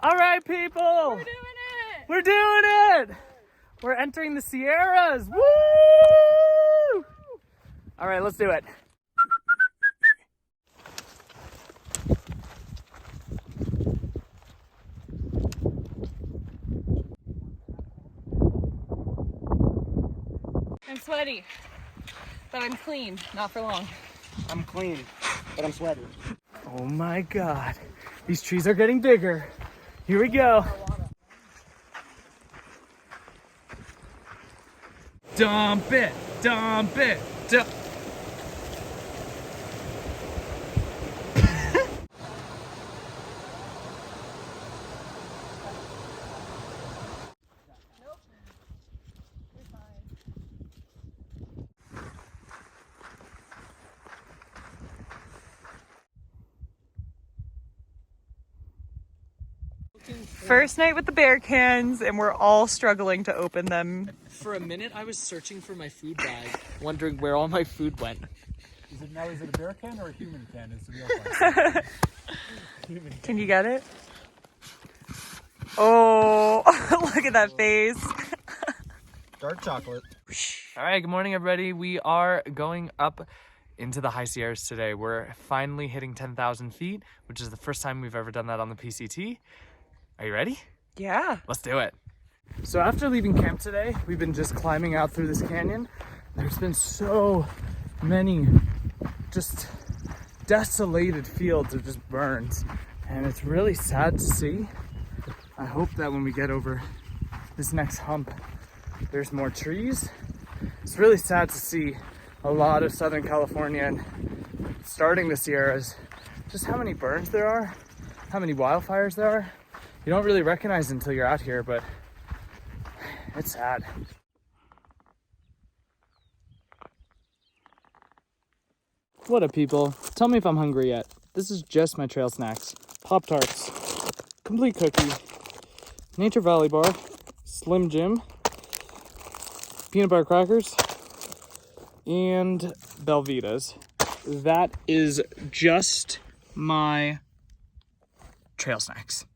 All right, people. We're doing it. We're doing it. We're entering the Sierras. Woo! All right, let's do it. I'm sweaty, but I'm clean. Not for long. I'm clean, but I'm sweaty. Oh my God. These trees are getting bigger. Here we go. Dump it, dump it, dump. First night with the bear cans, and we're all struggling to open them. For a minute, I was searching for my food bag, wondering where all my food went. Is it a bear can or a human can? Is the real question. Can you get it? Oh, look at that face. Dark chocolate. All right, good morning, everybody. We are going up into the high Sierras today. We're finally hitting 10,000 feet, which is the first time we've ever done that on the PCT. Are you ready? Yeah. Let's do it. So after leaving camp today, we've been just climbing out through this canyon. There's been so many just desolated fields of just burns, and it's really sad to see. I hope that when we get over this next hump, there's more trees. It's really sad to see a lot of Southern California and starting the Sierras, just how many burns there are, how many wildfires there are. You don't really recognize it until you're out here, but it's sad. What up, people? Tell me if I'm hungry yet. This is just my trail snacks. Pop-Tarts, complete cookie, Nature Valley bar, Slim Jim, peanut butter crackers, and Belvitas. That is just my trail snacks.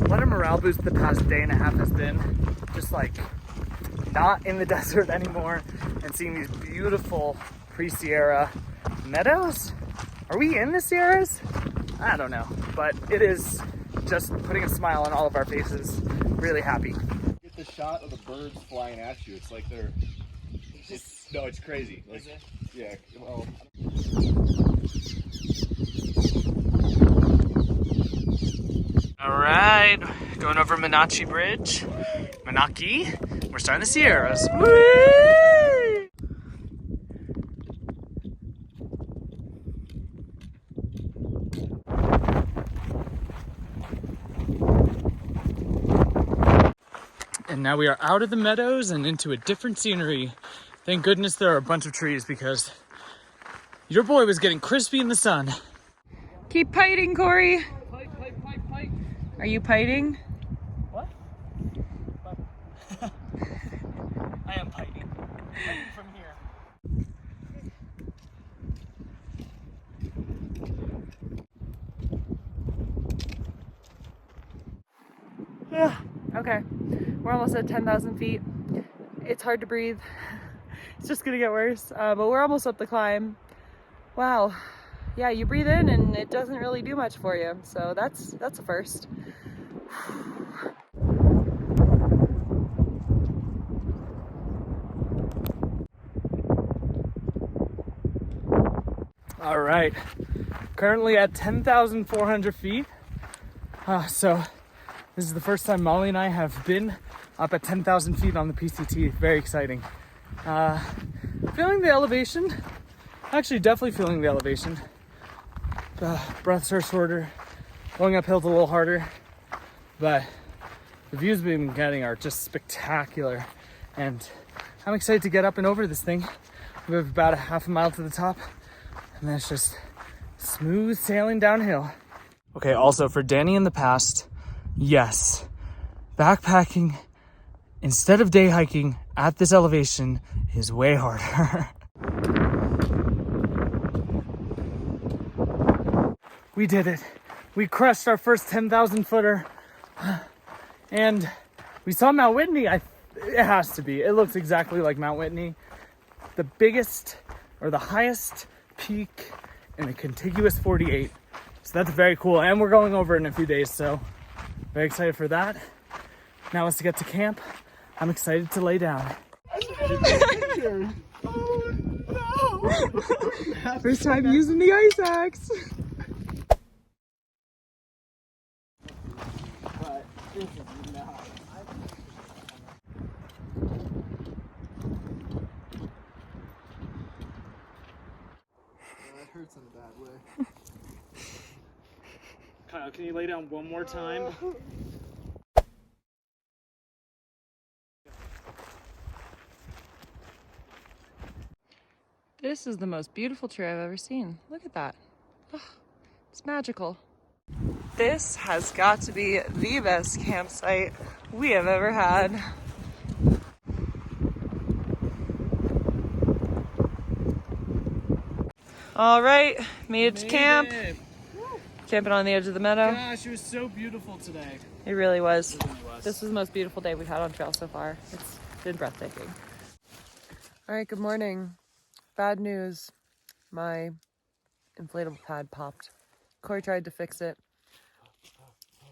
What a morale boost the past day and a half has been. Just like not in the desert anymore and seeing these beautiful pre-Sierra meadows. Are we in the Sierras? I don't know, but it is just putting a smile on all of our faces. Really happy. Get the shot of the birds flying at you. It's like they're. It's crazy. Like, yeah. Well. All right, going over Menachie Bridge. Menachie. We're starting the Sierras. Whee! And now we are out of the meadows and into a different scenery. Thank goodness there are a bunch of trees because your boy was getting crispy in the sun. Keep piting, Corey. Pipe. Are you piting? What? I am piting. Piting from here. Yeah. Okay. We're almost at 10,000 feet. It's hard to breathe. It's just gonna get worse. But we're almost up the climb. Wow. Yeah, you breathe in and it doesn't really do much for you. So that's a first. All right, currently at 10,400 feet. So this is the first time Molly and I have been up at 10,000 feet on the PCT. Very exciting. Feeling the elevation. Actually, definitely feeling the elevation. The breaths are shorter. Going uphill's a little harder, but the views we've been getting are just spectacular. And I'm excited to get up and over this thing. We have about a half a mile to the top, and then it's just smooth sailing downhill. Okay, also for Danny in the past, yes, backpacking instead of day hiking at this elevation is way harder. We did it. We crushed our first 10,000 footer, and we saw Mount Whitney. It has to be. It looks exactly like Mount Whitney. The biggest or the highest peak in the contiguous 48. So that's very cool. And we're going over in a few days, so very excited for that. Now let's get to camp. I'm excited to lay down. First time using the ice axe. Hurts in a bad way. Kyle, can you lay down one more time? This is the most beautiful tree I've ever seen. Look at that. Oh, it's magical. This has got to be the best campsite we have ever had. All right, made it to camp. Camping on the edge of the meadow. Gosh, it was so beautiful today. It really was. This was the most beautiful day we've had on trail so far. It's been breathtaking. All right, good morning. Bad news. My inflatable pad popped. Corey tried to fix it.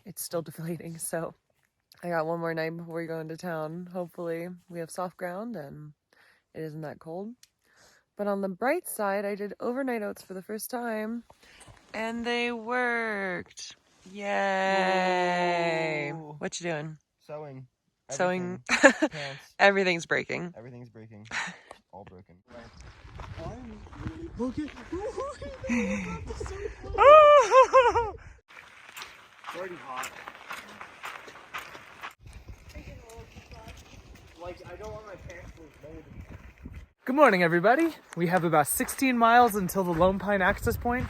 It's still deflating, so I got one more night before we go into town. Hopefully we have soft ground and it isn't that cold. But on the bright side, I did overnight oats for the first time, and they worked. Yay! Whoa. What you doing? Sewing. Sewing. Pants. Everything's breaking. Everything's breaking. All broken. Look at it's already hot. Like, I don't want my pants to load. Good morning, everybody. We have about 16 miles until the Lone Pine access point,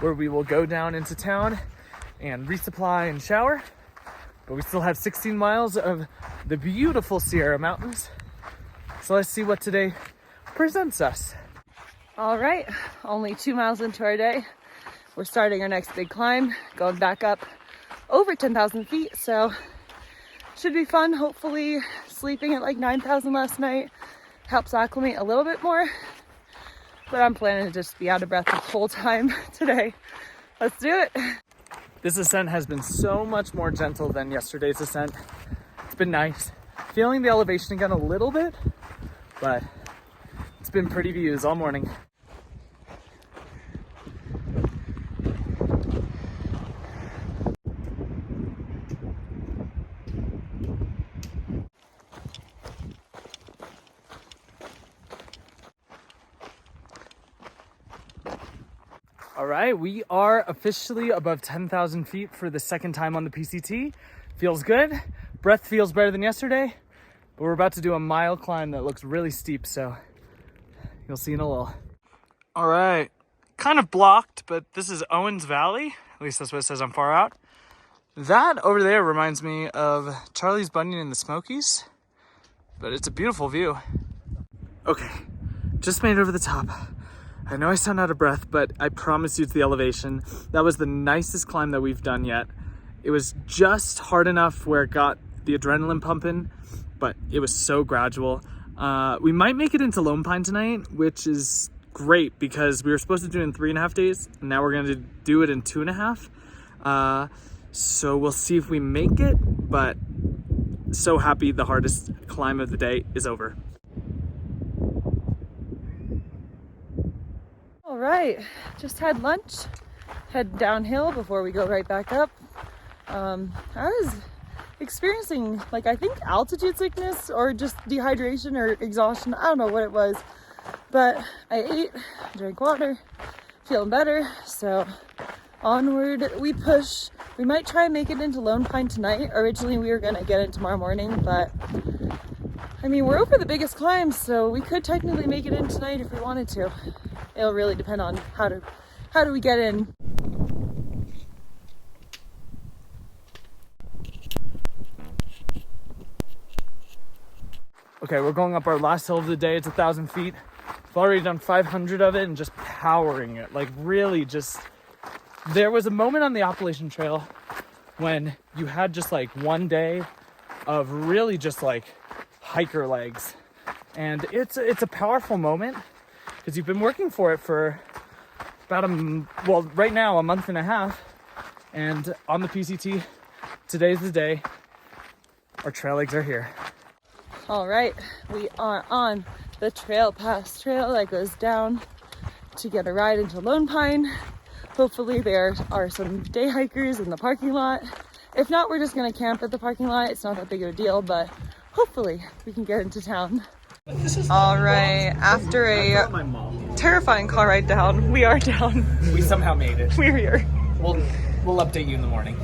where we will go down into town and resupply and shower. But we still have 16 miles of the beautiful Sierra Mountains. So let's see what today presents us. All right, only 2 miles into our day. We're starting our next big climb, going back up over 10,000 feet. So should be fun. Hopefully sleeping at like 9,000 last night helps acclimate a little bit more, but I'm planning to just be out of breath the whole time today. Let's do it. This ascent has been so much more gentle than yesterday's ascent. It's been nice. Feeling the elevation again a little bit, but it's been pretty views all morning. All right, we are officially above 10,000 feet for the second time on the PCT. Feels good. Breath feels better than yesterday, but we're about to do a mile climb that looks really steep, so you'll see in a little. All right, kind of blocked, but this is Owens Valley. At least that's what it says on Far Out. That over there reminds me of Charlie's Bunyan in the Smokies, but it's a beautiful view. Okay, just made it over the top. I know I sound out of breath, but I promise you it's the elevation. That was the nicest climb that we've done yet. It was just hard enough where it got the adrenaline pumping, but it was so gradual. We might make it into Lone Pine tonight, which is great because we were supposed to do it in 3.5 days. And now we're going to do it in 2.5. So we'll see if we make it, but so happy the hardest climb of the day is over. All right, just had lunch, head downhill before we go right back up. I was experiencing like, I think altitude sickness or just dehydration or exhaustion. I don't know what it was, but I ate, drank water, feeling better. So onward we push. We might try and make it into Lone Pine tonight. Originally we were gonna get it tomorrow morning, but I mean, we're over the biggest climbs, so we could technically make it in tonight if we wanted to. It'll really depend on how do we get in. Okay, we're going up our last hill of the day. It's 1,000 feet. I've already done 500 of it and just powering it. Like really just, there was a moment on the Appalachian Trail when you had just like one day of really just like hiker legs. And it's a powerful moment because you've been working for it for about right now, a month and a half. And on the PCT, today's the day. Our trail legs are here. All right, we are on the Trail Pass trail that goes down to get a ride into Lone Pine. Hopefully there are some day hikers in the parking lot. If not, we're just gonna camp at the parking lot. It's not that big of a deal, but hopefully we can get into town. All right, after a terrifying car ride down, we are down. We somehow made it. We're here. We'll update you in the morning.